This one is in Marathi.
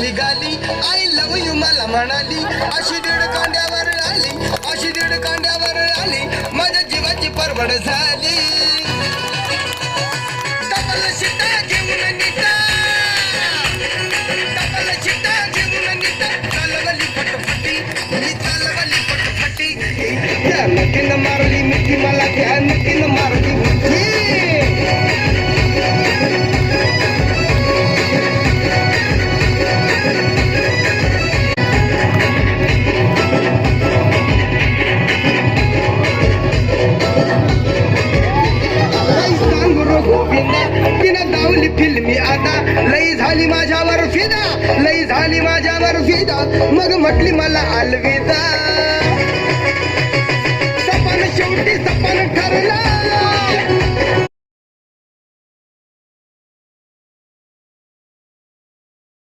निघाली आय लव यू मला म्हणाली, अशी दीड कांड्यावर आली, अशी दीड कांड्यावर आली, माझ्या जीवाची परवड झाली. डबल शिटा घेऊन निघा, डबल शिटा घेऊन निघा, चालवली फटफटी, मी चालवली फटफटी. त्या नक्कीनं मारली मिठी मला, त्या नक्कीनं मारली मिठी. तिनं गावली फिल्मी आता, लई झाली माझ्यावर फिदा, लई झाली माझ्यावर फिदा, मग म्हटली मला अलविदा. सपन शेवटी सपन ठरला.